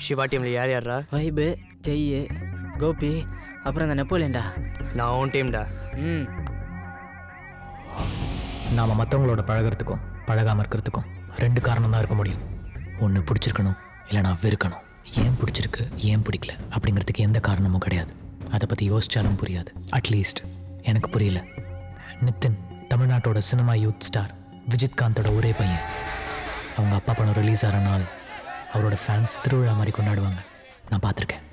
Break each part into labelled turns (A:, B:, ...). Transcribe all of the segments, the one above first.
A: சிவா டீம்ல யார் யாரா?
B: வைபு, ஜெய்யு, கோபி, அப்புறம் அந்த நெப்போலியன்டா.
A: நான் உன் டீம்டா.
C: நாம் மற்றவங்களோட பழகிறதுக்கும் பழகாமல் இருக்கிறதுக்கும் 2 காரணம் தான் இருக்க முடியும். ஒன்று பிடிச்சிருக்கணும், இல்லைனா வெறுக்கணும். ஏன் பிடிச்சிருக்கு ஏன் பிடிக்கல அப்படிங்கிறதுக்கு எந்த காரணமும் கிடையாது. அதை பற்றி யோசிச்சாலும் புரியாது. அட்லீஸ்ட் எனக்கு புரியல. நிதின் தமிழ்நாட்டோட சினிமா யூத் ஸ்டார் விஜித்காந்தோட ஒரே பையன். அவங்க அப்பா படம் ரிலீஸ் ஆகிற நாள் அவரோட ஃபேன்ஸ் திருவிழா மாதிரி கொண்டாடுவாங்க. நான் பார்த்துருக்கேன்.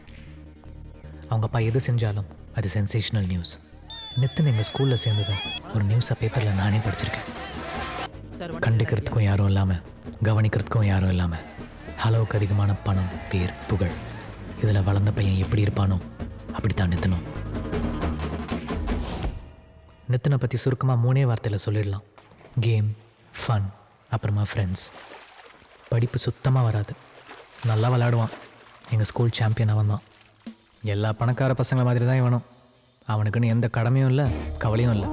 C: அவங்க அப்பா எது செஞ்சாலும் அது சென்சேஷனல் நியூஸ். நித்தின் எங்கள் ஸ்கூலில் சேர்ந்ததும் ஒரு நியூஸை பேப்பரில் நானே படிச்சிருக்கேன். கண்டுக்கிறதுக்கும் யாரும் இல்லாமல் கவனிக்கிறதுக்கும் யாரும் இல்லாமல் அளவுக்கு அதிகமான பணம், பேர், புகழ், இதில் வளர்ந்த பையன் எப்படி இருப்பானோ அப்படித்தான் நித்தினும். நித்தினை பற்றி சுருக்கமாக 3 வார்த்தையில் சொல்லிடலாம். கேம், ஃபன், அப்புறமா ஃப்ரெண்ட்ஸ். படிப்பு சுத்தமாக வராது. நல்லா விளையாடுவான். எங்கள் ஸ்கூல் சாம்பியன் அவன் தான். எல்லா பணக்கார பசங்களை மாதிரி தான் இவனும். அவனுக்குன்னு எந்த கடமையும் இல்லை, கவலையும் இல்லை.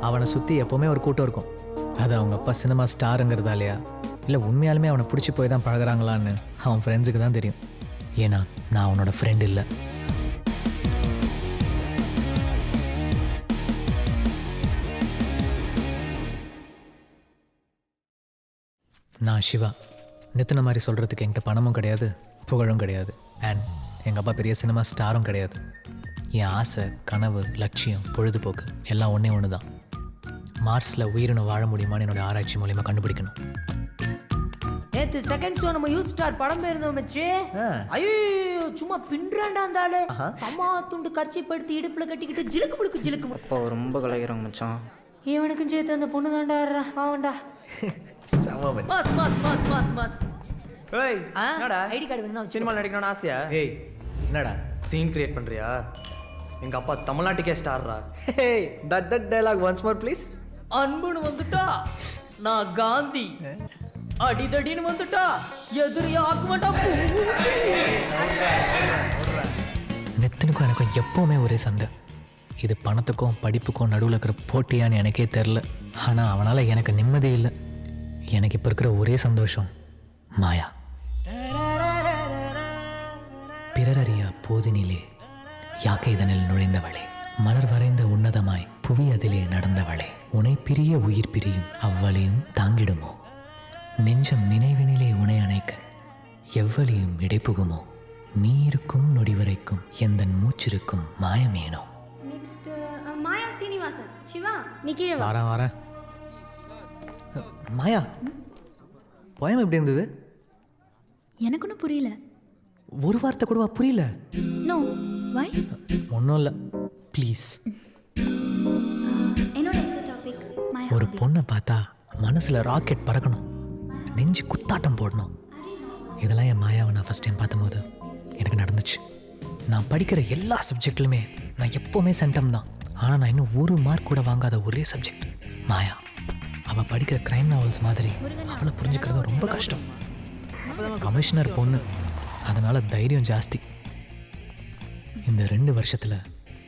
C: அவனை சுற்றி எப்போவுமே ஒரு கூட்டம் இருக்கும். அது அவங்க அப்பா சினிமா ஸ்டாருங்கிறதாலையா இல்லை உண்மையாலுமே அவனை பிடிச்சி போய் தான் பழகிறாங்களான்னு அவன் ஃப்ரெண்ட்ஸுக்கு தான் தெரியும். ஏன்னா நான் அவனோட ஃப்ரெண்ட் இல்லை. நான் சிவா. நித்தின மாதிரி சொல்கிறதுக்கு என்கிட்ட பணமும் கிடையாது, புகழும் கிடையாது, அண்ட் எங்கள் அப்பா பெரிய சினிமா ஸ்டாரும் கிடையாது. என் ஆசை, கனவு, லட்சியம், பொழுதுபோக்கு எல்லாம் ஒன்று தான். மார்ஸில் உயிரினம் வாழ முடியுமான்னு என்னோட ஆராய்ச்சி மூலிமா கண்டுபிடிக்கணும்.
B: நேத்து செகண்ட் ஷோ நம்ம யூத் ஸ்டார் படம் போயிருந்தோம் மச்சி. ஐயோ சும்மா பின்றாண்டா அந்த ஆளு. அம்மா துண்டு கர்ச்சி படுத்தி இடுப்புல கட்டிக்கிட்டு ஜிலுக்கு புடுக்கு ஜிலுக்கு.
D: அப்பா ரொம்ப கலைகிறாங்க மச்சான்.
B: இவனுக்கும் சேர்த்து அந்த பொண்ணு தாண்டா ஆவண்டா. Mass mass mass mass mass.
A: ஏய் என்னடா
B: ஐடி கார்டு வேணும்.
A: சினிமாவில் நடிக்கணும்னு ஆசையா?
C: ஏய் என்னடா
A: சீன் கிரியேட் பண்ணுறியா? எங்கள் அப்பா தமிழ்நாட்டுக்கே ஸ்டார்ரா.
C: Hey, that dialogue once more please.
B: அன்புன்னு வந்துட்டா நான் காந்தி, அடிதடின்னு வந்துட்டா எதிரியா ஆக்குமாட்டா.
C: நித்தினுக்கும் எனக்கும் எப்போவுமே ஒரே சண்டை. இது பணத்துக்கும் படிப்புக்கும் நடுவில் இருக்கிற போட்டியான்னு எனக்கே தெரில. ஆனால் அவனால் எனக்கு நிம்மதி இல்லை. எனக்கு இப்போ இருக்கிற ஒரே சந்தோஷம் மாயா. பிறரறியா போதினிலே யாக்கை இதனில் நுழைந்தவளே, மலர் வரைந்த உன்னதமாய் புவி அதிலே நடந்தவளே, உனை பிரிய உயிர் பிரியும் அவ்வளையும் தாங்கிடுமோ, நெஞ்சம் நினைவினிலே உனை அணைக்க எவ்வளியும் இடைப்புகுமோ, நீ இருக்கும் நொடி வரைக்கும் எந்தன் மூச்சிருக்கும் மாயமேனோ.
E: நெக்ஸ்ட் மாயா சீனிவாசன். சிவா நீ கீழே வா.
C: வரேன். மாயா, போயம் எப்படி இருந்தது?
E: எனக்கு ஒன்றும் புரியல.
C: ஒரு வார்த்தை கூடவா புரியல?
E: No why?
C: ஒன்றும் இல்லை, ப்ளீஸ்.
E: என்னோட எஸ்ஏ டாபிக் மாயா.
C: ஒரு பொண்ணை பார்த்தா மனசில் ராக்கெட் பறக்கணும், நெஞ்சு குத்தாட்டம் போடணும். இதெல்லாம் என் மாயாவை நான் ஃபஸ்ட் டைம் பார்த்தபோது எனக்கு நடந்துச்சு. நான் படிக்கிற எல்லா சப்ஜெக்ட்லையுமே நான் எப்போவுமே சென்டம் தான். ஆனால் நான் இன்னும் ஒரு மார்க் கூட வாங்காத ஒரே சப்ஜெக்ட் மாயா. அவள் படிக்கிற க்ரைம் நாவல்ஸ் மாதிரி அவளை புரிஞ்சுக்கிறது ரொம்ப கஷ்டம். கமிஷனர் பொண்ணு, அதனால் தைரியம் ஜாஸ்தி. இந்த 2 வருஷத்தில்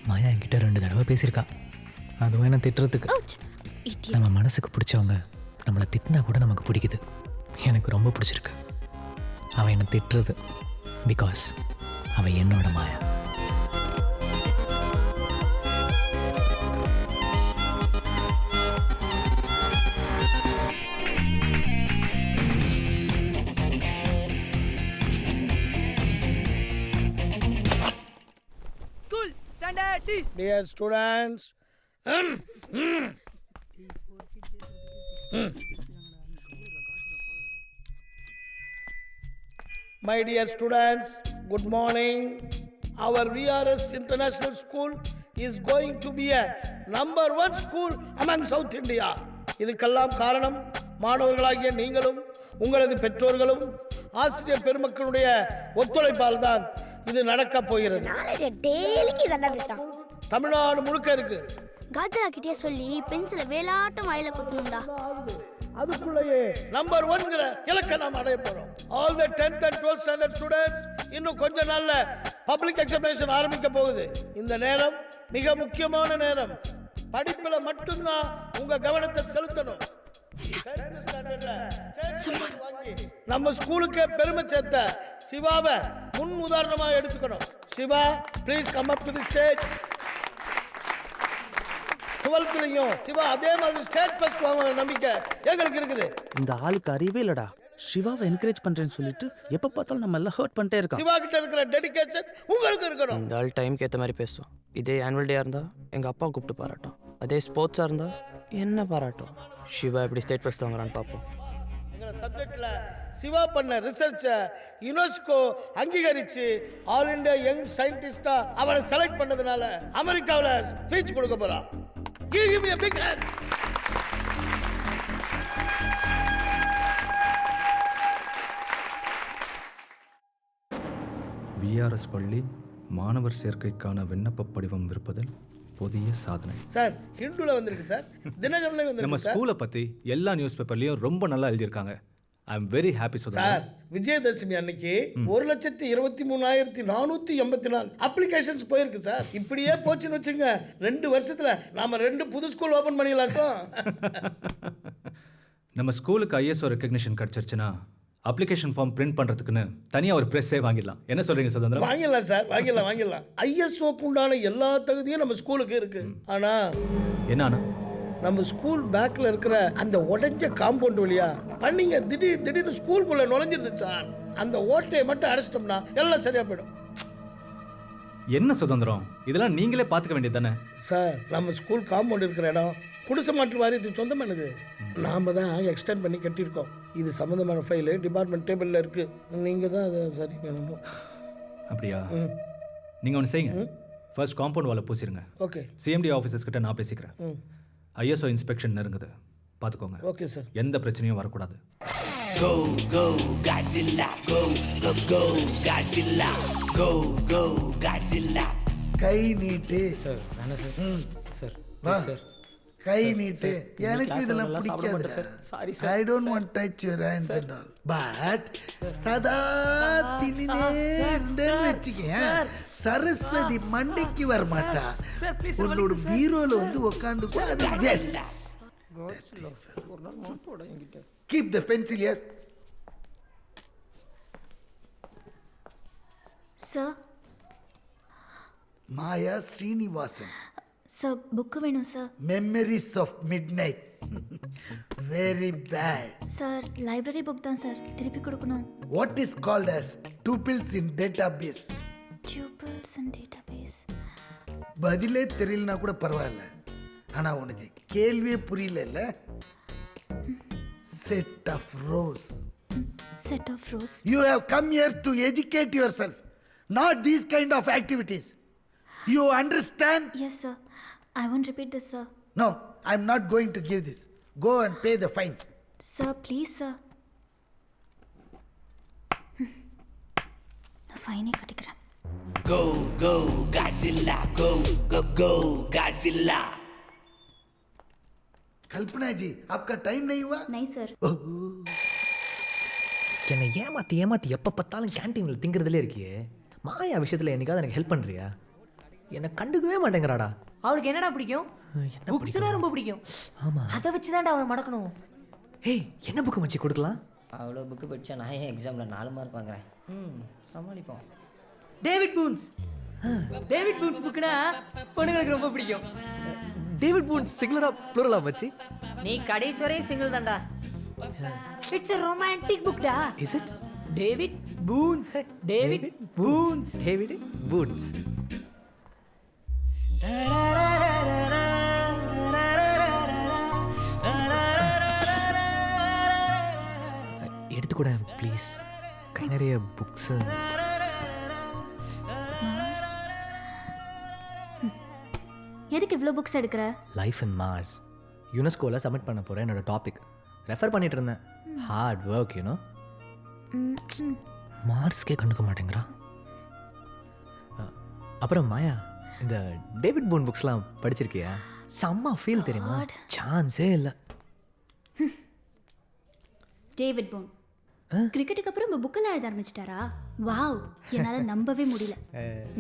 C: மாயா என்கிட்ட 2 தடவை பேசியிருக்கா. அதுவும் என்ன திட்டுறதுக்கு. நம்ம மனசுக்கு பிடிச்சவங்க நம்மளை திட்டினா கூட நமக்கு பிடிக்குது. எனக்கு ரொம்ப பிடிச்சிருக்கு அவன் என்னை திட்டுறது. பிகாஸ் அவன் என்னோட மாயா.
A: ஸ்கூல் ஸ்டாண்டர்ட் டீஸ்.
F: Dear students, my dear students, good morning. Our VRS International School is going to be a number 1 school among South India. இதுக்கெல்லாம் காரணம் மாணவர்களாகிய நீங்களும் உங்களது பெற்றோர்களும் ஆசிரியர் பெருமக்களுடைய ஒத்துழைப்பால் தான் இது நடக்கப் போகிறது.
G: டெய்லிக்கு இதெல்லாம் பேசுறான்.
F: தமிழ்நாடு முழுக்க இருக்கு.
G: காஜரா கிட்டே சொல்லி பென்சில வேலாட்டம் வாயில குத்தணும்டா.
F: அதுக்குள்ளேயே நம்பர் 1ங்கிற இலக்கை நாம் அடைய போறோம். All the 10th and 12th standard students இன்னும் கொஞ்ச நாள்ல பப்ளிக் எக்ஸாமினேஷன் ஆரம்பிக்க போகுது. இந்த நேரம் மிக முக்கியமான நேரம். படிப்புல மட்டும்தான் உங்க கவனத்தை செலுத்தணும். 10th ஸ்டாண்டர்ட்ல நம்ம ஸ்கூலுக்கு பெருமை சேர்த்த சிவாவை முன் உதாரணமா எடுத்துக்கணும். Shiva, please come up to the stage. 12th Shiva அதே மாதிரி ஸ்டேட் ஃபர்ஸ்ட் வாங்குற நம்பிக்கை எங்களுக்கு இருக்குது.
H: இந்த ஆளுக்கு அறிவே இல்லடா. சிவாவை என்கரேஜ் பண்றேன்னு சொல்லிட்டு எப்ப பார்த்தாலும் நம்ம எல்லாம் ஹர்ட் பண்ணிட்டே இருக்கோம்.
F: சிவா கிட்ட இருக்கிற டெடிகேஷன் உங்களுக்கு இருக்கணும்.
A: இந்த ஆள் டைம்க்கு ஏற்ற மாதிரி பேசுவோம். இதே ஆனுவல் டேயாக இருந்தால் எங்கள் அப்பா கூப்பிட்டு பாராட்டும். அதே ஸ்போர்ட்ஸாக இருந்தால் என்ன பாராட்டும். சிவா எப்படி ஸ்டேட் ஃபர்ஸ்ட் வாங்குறான்னு பார்ப்போம்.
F: எங்க சப்ஜெக்ட்ல சிவா பண்ண ரிசர்ச்சை யுனெஸ்கோ அங்கீகரிச்சு ஆல் இந்தியா யங் சயின்டிஸ்டா அவனை செலக்ட் பண்ணதுனால அமெரிக்காவில் ஸ்பீச் கொடுக்க போறான். Give him a big hand.
I: VRS பள்ளி மாணவர் சேர்க்கைக்கான விண்ணப்ப படிவம் விற்பதில் புதிய சாதனை.
F: சார் ஹிந்துல வந்திருக்கு சார், தினகரன்ல
I: நம்ம
F: வந்திருக்கு சார்.
I: ஸ்கூலை பற்றி எல்லா நியூஸ் பேப்பர்லையும் ரொம்ப நல்லா எழுதியிருக்காங்க. I am very happy
F: sir. Vijayadashami அன்னைக்கு 1,23,484 அப்ளிகேஷன்ஸ் போயிருக்கு சார். இப்படியே போச்சுன்னு வச்சுங்க 2 வருஷத்துல நாம 2 புது ஸ்கூல் ஓபன் பண்ணிடலாம் சார்.
I: நம்ம ஸ்கூலுக்கு ISO ரெக்கக்னிஷன் கிடச்சிருச்சுன்னா அப்ளிகேஷன் ஃபார்ம் பிரிண்ட் பண்ணுறதுக்குன்னு தனியாக ஒரு ப்ரெஸ்ஸே வாங்கிடலாம். என்ன சொல்கிறீங்க சுதந்திரம்?
F: வாங்கிடலாம் சார், வாங்கிடலாம். ISOக்கு உண்டான எல்லா தகுதியும் நம்ம ஸ்கூலுக்கு இருக்கு. ஆனா
I: என்ன
F: நம்ம ஸ்கூல் பேக்ல இருக்கிற அந்த உடைஞ்ச காம்பவுண்ட் வழியா பண்ணிங்க திடீர்னு ஸ்கூலுக்குள்ள நுழைஞ்சிருது சார். அந்த ஓட்டையை மட்டும் அடைச்சிட்டோம்னா எல்லாம் சரியா போயிடும்.
I: என்ன சுதந்திரம், இதெல்லாம் நீங்களே பார்த்துக்க வேண்டியது தானே
F: சார். நம்ம ஸ்கூல் காம்பவுண்ட் இருக்கிற இடம் குடிசை மாற்று வாரியத்துக்கு சொந்தமானது. நாம தான் எக்ஸ்டெண்ட் பண்ணி கட்டியிருக்கோம். இது சம்மந்தமான ஃபைலு டிபார்ட்மெண்ட் டேபிளில் இருக்கு. நீங்கள் தான் அதை சரி பண்ணணும்.
I: அப்படியா? நீங்கள் ஒன்று செய்யுங்க. ஃபர்ஸ்ட் காம்பவுண்ட் வாலை பூசிடுங்க.
F: ஓகே.
I: CMD ஆஃபீஸர்ஸ் கிட்ட நான் பேசிக்கிறேன். ISO இன்ஸ்பெக்ஷன் நெருங்குது, பார்த்துக்கோங்க.
F: Okay sir.
I: எந்த பிரச்சனையும் வரக்கூடாது.
J: Go go Godzilla, go go go Godzilla, go go Godzilla.
K: கை நீட்டு
C: சார். வேணாம் சார். சார்
K: வா
C: சார்.
K: கை நீட்டு. எனக்கு இதெல்லாம் பிடிக்காது.
C: Sorry
K: I don't want touch your hands and all. But சதா தினினே இருந்தேன்னு வச்சுக்கேன், சரஸ்வதி மண்டிக்கு வர மாட்டா. உன்னோட பீரோல வந்து உட்காந்துக்கோ. அது best. Keep the pencil here.
G: Sir.
K: Maya Srinivasan.
G: Sir book வேணும் sir.
K: Memories of midnight. Very bad.
G: Sir library book தான் சார், திருப்பி கொடுக்கணும்.
K: What is called as tupils in database?
G: Tupils in database.
K: பதிலே தெரியலனா கூட பரவாயில்ல, ஆனா உனக்கு கேள்வியே புரியல. Set of rows.
G: Set of rows.
K: You have come here to educate yourself, not these kind of activities. You understand?
G: Yes sir. I won't repeat this sir.
K: No, I'm not going to give this. Go and pay the fine.
G: Sir, please sir. நான் ஃபைனே கட்டிக்கிறேன்.
J: Go go Godzilla, go go go Godzilla.
K: कल्पना जी, आपका time नहीं हुआ?
G: नहीं sir.
C: என்னை ஏமாற்றி எப்போ பார்த்தாலும் கேன்டீனில் திங்கிறதுலே இருக்கியே. மாயா விஷயத்தில் என்னைக்காவது எனக்கு ஹெல்ப் பண்ணுறியா? என்னை கண்டுக்கவே மாட்டேங்கிறாடா.
B: அவளுக்கு என்னடா பிடிக்கும்?
C: என்ன
B: புக்ஸ்னா ரொம்ப பிடிக்கும்.
C: ஆமா.
B: அதை வச்சு தான்டா அவனை மடக்கணும்.
C: ஏய் என்ன புக்கு மச்சி கொடுக்கலாம்?
D: அவ்வளோ புக்கு படித்தா நான் ஏன் எக்ஸாமில் 4 மார்க் வாங்குறேன்? சமாளிப்போம்.
B: David Boons. டேவிட் பூன்ஸ் புக்குனா பொண்ணுங்களுக்கு ரொம்ப பிடிக்கும்.
C: டேவிட் பூன்ஸ் சிங்குலரா ப்ளூரலா மச்சி?
B: நீ கடைசி வரையும் சிங்கிள் தான்டா. இட்ஸ் a romantic book டா.
C: Is it?
B: David Boons. David Boons.
C: David Boons. எடுத்துக்கூட ப்ளீஸ். கை நிறைய புக்ஸு.
G: எதுக்கு இவ்வளோ புக்ஸ் எடுக்கிற?
C: லைஃப் இன் மார்ஸ் யுனெஸ்கோவில் சப்மிட் பண்ண போகிறேன் என்னோட டாபிக். ரெஃபர் பண்ணிட்டு இருந்தேன். Hard work you know. மார்ஸ்க்கே கண்டுக்க மாட்டேங்கிறா. அப்புறம் மாயா, இந்த டேவிட் பூன் புக்ஸ்லாம் படிச்சிருக்கியா? செம்ம ஃபீல் தெரியுமா? சான்ஸே இல்லை.
G: டேவிட் போன் கிரிக்கெட்டுக்கு அப்புறம் இப்போ புக்கெல்லாம் எழுத ஆரம்பிச்சிட்டாரா? வாவ், என்னால் நம்பவே முடியல.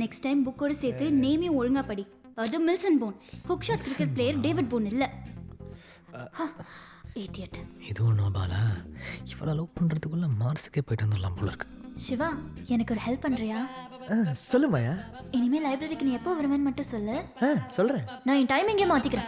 G: நெக்ஸ்ட் டைம் புக்கோடு சேர்த்து நேமையும் ஒழுங்கா படி. அது மில்சன் போன், hook shot cricket player David Boon இல்லை. இடியட்.
C: இது ஒன்றும் பாலா, இவ்வளோ லவ் பண்ணுறதுக்குள்ளே மார்ஸுக்கே போயிட்டு வந்துடலாம் போல இருக்கு.
G: சிவா, எனக்கு ஒரு ஹெல்ப் பண்ணுறியா?
C: சொல்லு மாயா.
G: இனிமேல் லைப்ரரிக்கு நீ எப்போ வருவேன்னு மட்டும் சொல்லு.
C: சொல்கிறேன்.
G: நான் என் டைமிங்கே மாற்றிக்கிறேன்.